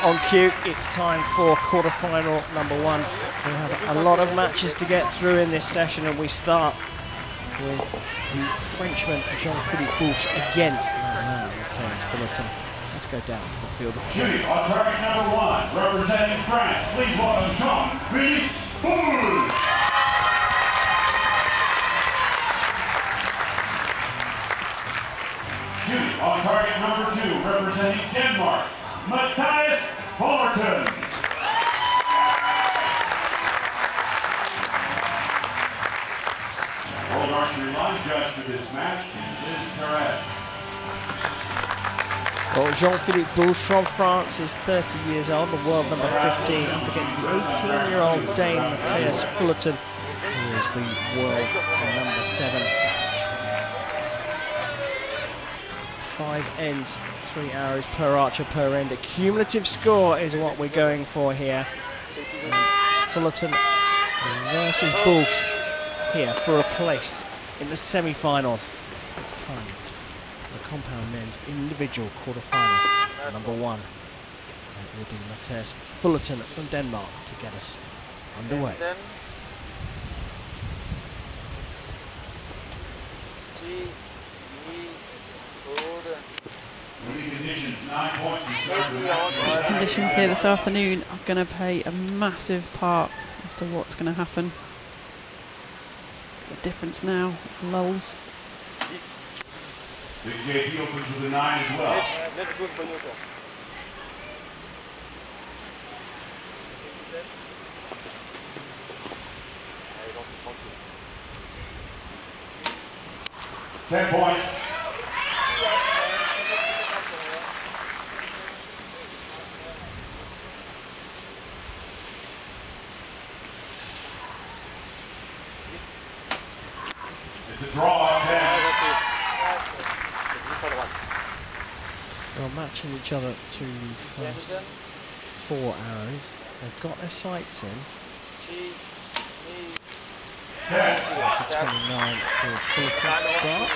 on cue, it's time for quarterfinal number 1. We have a lot of matches to get through in this session, and we start with the Frenchman Philippe Boulch against that man, Mathias Fullerton. Let's go down to the field of play. On target number 1, representing France, please welcome Philippe Boulch. On target number 2, representing Denmark, Mathias Fullerton. World Archery line judge for this match is Liz Perez. Well, Jean-Philippe Boulch from France is 30 years old, the world number 15, up against the 18-year-old Dane Mathias Fullerton, who is the world number 7. 5 ends, 3 arrows per archer per end. A cumulative score is what we're going for here. And Fullerton versus Boulch here for a place in the semi-finals. It's time for the compound men's individual quarter-final number 1. It will be Mathias Fullerton from Denmark to get us underway. Conditions here this afternoon are going to play a massive part as to what's going to happen. The difference now, lulls. Big JP opens with a 9 as well. $10 points. It's a draw. 10. Well, matching each other through the first 4 arrows. They've got their sights in. 29 for Fullerton's start.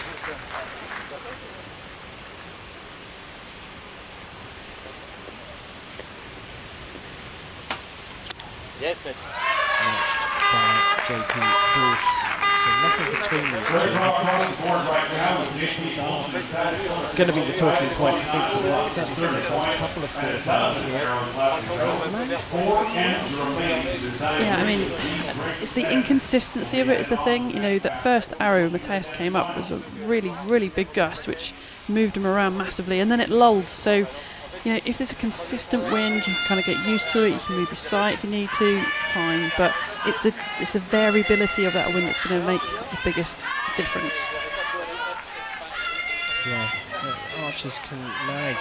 Yes, mate. Matched by JP Boulch. So nothing between these two. Conditions are going to be the talking point, I think, for the first couple of quarterfinals here. Yeah, I mean, it's the inconsistency of it is the thing. You know, that first arrow Mathias came up was a really, really big gust, which moved him around massively, and then it lulled. So, you know, if there's a consistent wind, you can kind of get used to it. You can move your sight if you need to, fine. But it's the variability of that wind that's going to make the biggest difference. Yeah, archers can manage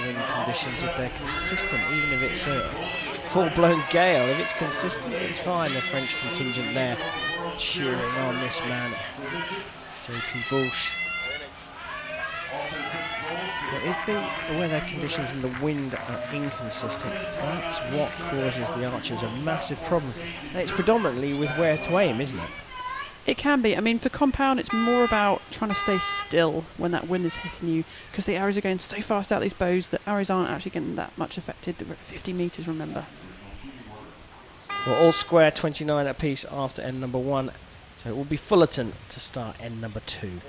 wind conditions if they're consistent, even if it's a full-blown gale. If it's consistent, it's fine. The French contingent there cheering on this man, JP Boulch. But if the weather conditions and the wind are inconsistent, that's what causes the archers a massive problem. And it's predominantly with where to aim, isn't it? It can be. I mean, for compound, it's more about trying to stay still when that wind is hitting you, because the arrows are going so fast out these bows that arrows aren't actually getting that much affected. We're at 50 metres, remember. Well, all square, 29 apiece after end number 1. So it will be Fullerton to start end number 2.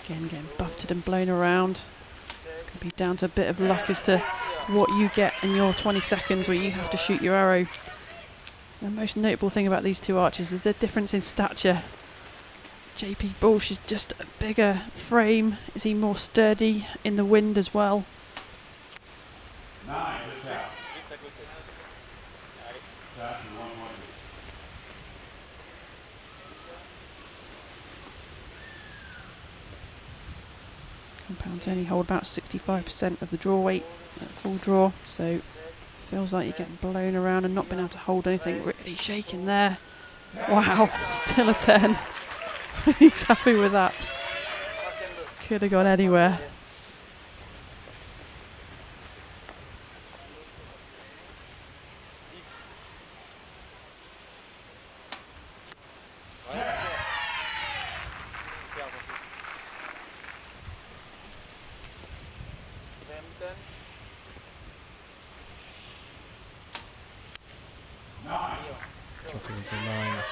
Again, getting buffeted and blown around. It's going to be down to a bit of luck as to what you get in your 20 seconds where you have to shoot your arrow. The most notable thing about these two archers is the difference in stature. JP Boulch is just a bigger frame. Is he more sturdy in the wind as well? 9. Compounds only hold about 65% of the draw weight at full draw, so feels like you're getting blown around and not being able to hold anything. Really shaking there. Wow, still a 10. He's happy with that. Could have gone anywhere. The 9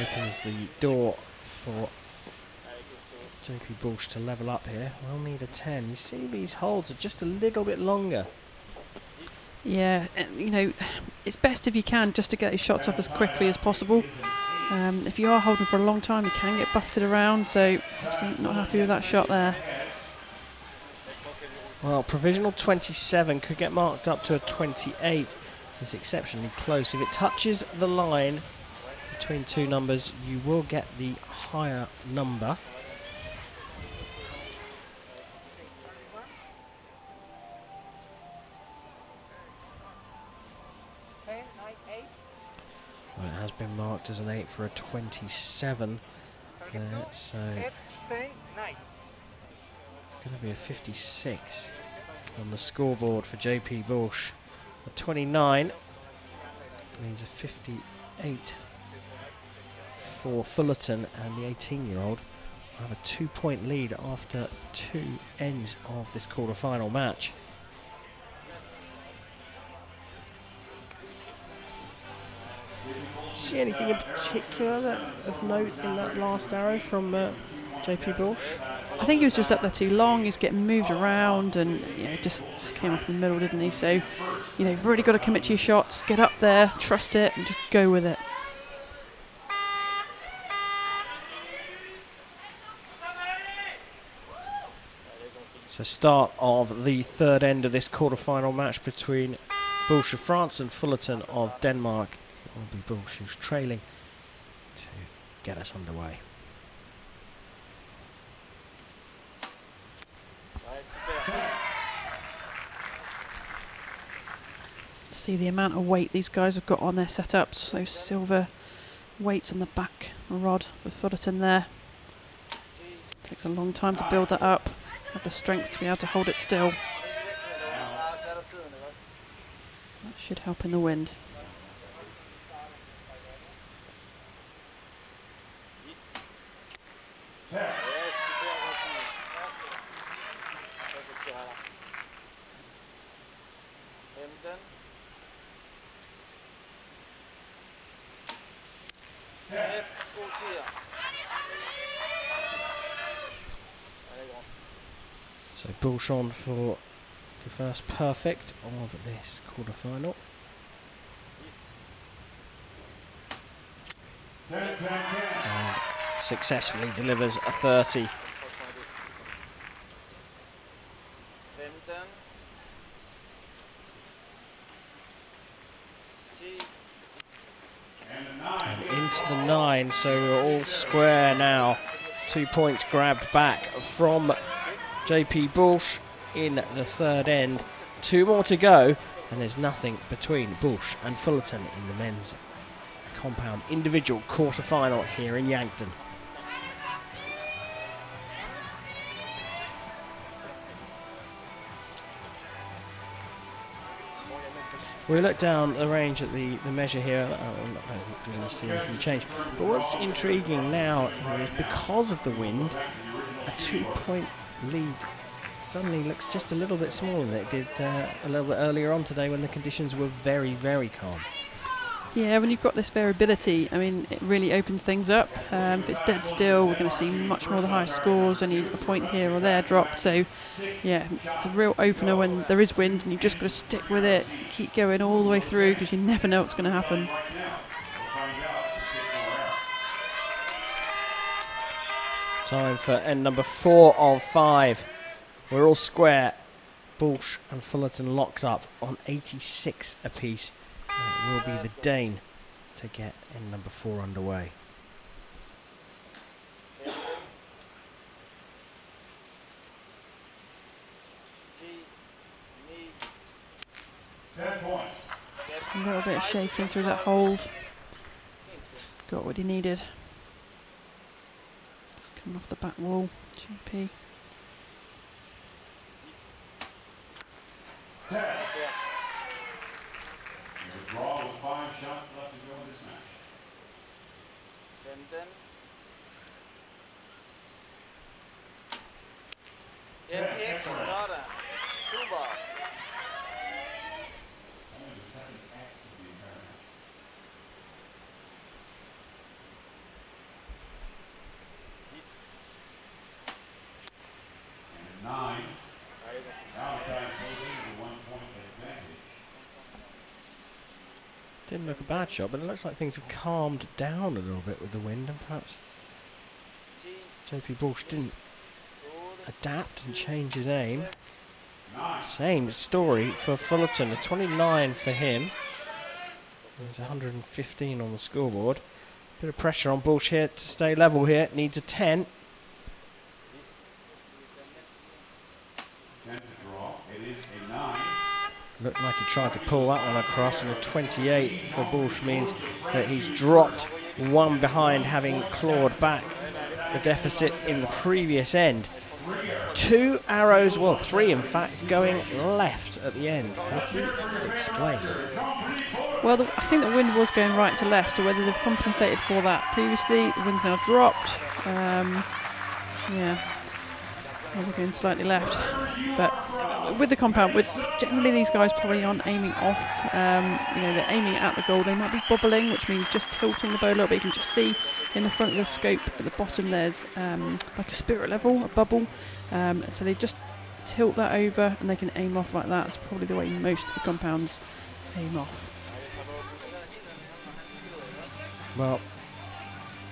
opens the door for JP Boulch to level up here. We'll need a 10. You see these holds are just a little bit longer. Yeah, you know, it's best if you can just to get his shots off as quickly as possible. If you are holding for a long time, you can get buffeted around, so obviously not happy with that shot there. Well, provisional 27 could get marked up to a 28. It's exceptionally close. If it touches the line between two numbers, you will get the higher number. Well, it has been marked as an 8 for a 27 there, so it's going to be a 56 on the scoreboard for JP Boulch. A 29 means a 58 for Fullerton, and the 18-year-old will have a 2-point lead after 2 ends of this quarter-final match. See anything in particular of note in that last arrow from JP Boulch? I think he was just up there too long. He was getting moved around, and just came off in the middle, didn't he? So, you've really got to commit to your shots, get up there, trust it, and just go with it. So, start of the third end of this quarter-final match between Boulch of France and Fullerton of Denmark. It will be Boulch who's trailing to get us underway. See the amount of weight these guys have got on their setups. Those silver weights on the back rod with Fullerton there. Takes a long time to build that up. Have the strength to be able to hold it still. That should help in the wind. So Boulch on for the first perfect of this quarter-final. And successfully delivers a 30. And into the 9, so we're all square now. 2 points grabbed back from JP Boulch in the third end. 2 more to go, and there's nothing between Boulch and Fullerton in the men's compound individual quarter-final here in Yankton. We look down the range at the measure here. I don't really see anything change. But what's intriguing now is because of the wind, a 2-point lead suddenly looks just a little bit smaller than it did a little bit earlier on today when the conditions were very, very calm. Yeah, when you've got this variability, I mean, it really opens things up. If it's dead still, we're going to see much more of the high scores, only a point here or there dropped. So, yeah, it's a real opener when there is wind, and you've just got to stick with it, keep going all the way through, because you never know what's going to happen. Time for end number 4 of 5. We're all square. Boulch and Fullerton locked up on 86 apiece. It will be the Dane to get end number 4 underway. A little bit of shaking through that hold. Got what he needed. Just coming off the back wall, GP. Draw with 5 shots left to go in this match. Only the second X of the entire match. Didn't look a bad shot, but it looks like things have calmed down a little bit with the wind, and perhaps JP Boulch didn't adapt and change his aim. Same story for Fullerton, a 29 for him. There's 115 on the scoreboard. Bit of pressure on Boulch here to stay level here. Needs a 10. Looked like he tried to pull that one across, and a 28 for Boulch means that he's dropped one behind, having clawed back the deficit in the previous end. 2 arrows, well 3 in fact, going left at the end. Explain. Well, I think the wind was going right to left, so whether they've compensated for that previously, the wind's now dropped. Yeah, well, they're going slightly left. But with the compound, generally these guys probably aren't aiming off. You know, they're aiming at the goal. They might be bobbling, which means just tilting the bow a little bit. You can just see in the front of the scope at the bottom there's like a spirit level, a bubble. So they just tilt that over and they can aim off like that. It's probably the way most of the compounds aim off. Well,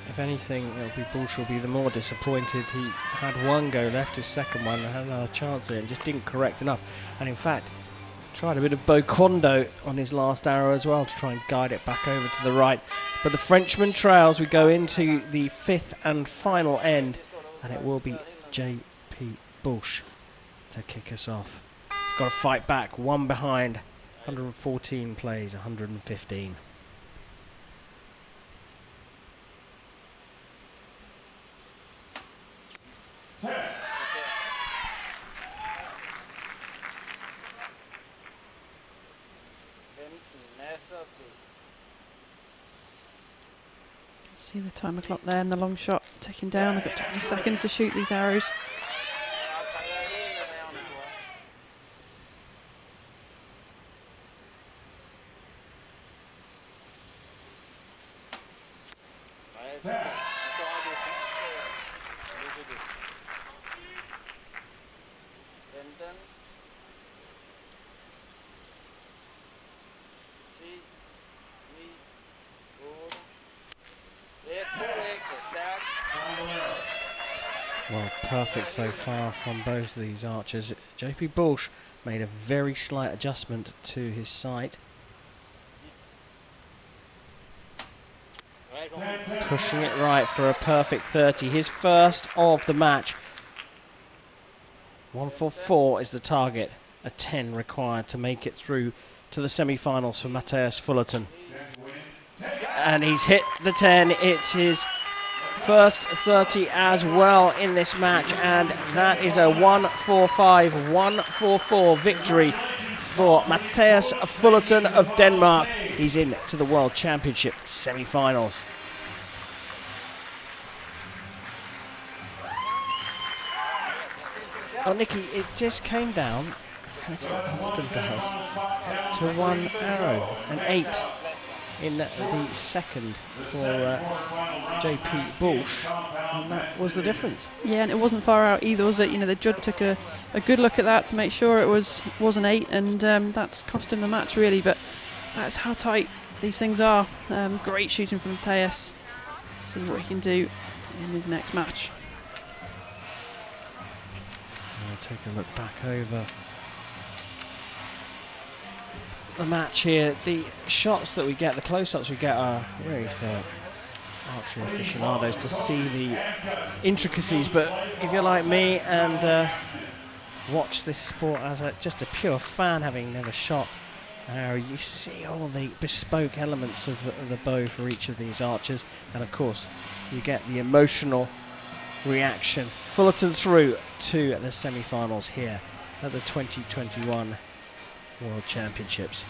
if anything, it'll be Boulch will be the more disappointed. He had one go left, his second one, and had another chance at it and just didn't correct enough. And in fact, tried a bit of bow kondo on his last arrow as well to try and guide it back over to the right. But the Frenchman trails. We go into the 5th and final end, and it will be JP Boulch to kick us off. He's got to fight back, one behind. 114 plays, 115. See the timer clock there and the long shot ticking down. They've got 20 seconds to shoot these arrows. Well, perfect so far from both of these archers. JP Boulch made a very slight adjustment to his sight. Pushing it right for a perfect 30. His first of the match. 144 is the target. A 10 required to make it through to the semi-finals for Mathias Fullerton. And he's hit the 10. It's his first 30 as well in this match, and that is a 145-144 victory for Mathias Fullerton of Denmark. He's in to the World Championship semi-finals. Oh, Nikki, it just came down, as it often does, to one arrow, an 8 in the second for JP Boulch, and that was the difference. Yeah, and it wasn't far out either, was it? You know, the judge took a good look at that to make sure it was an 8, and that's cost him the match really, but that's how tight these things are. Great shooting from Mathias. See what he can do in his next match. I'll take a look back over the match here. The shots that we get, the close-ups we get, are really for archery aficionados to see the intricacies, but if you're like me and watch this sport as just a pure fan, having never shot an arrow, you see all the bespoke elements of the bow for each of these archers, and of course you get the emotional reaction. Fullerton through to the semi-finals here at the 2021 World Championships.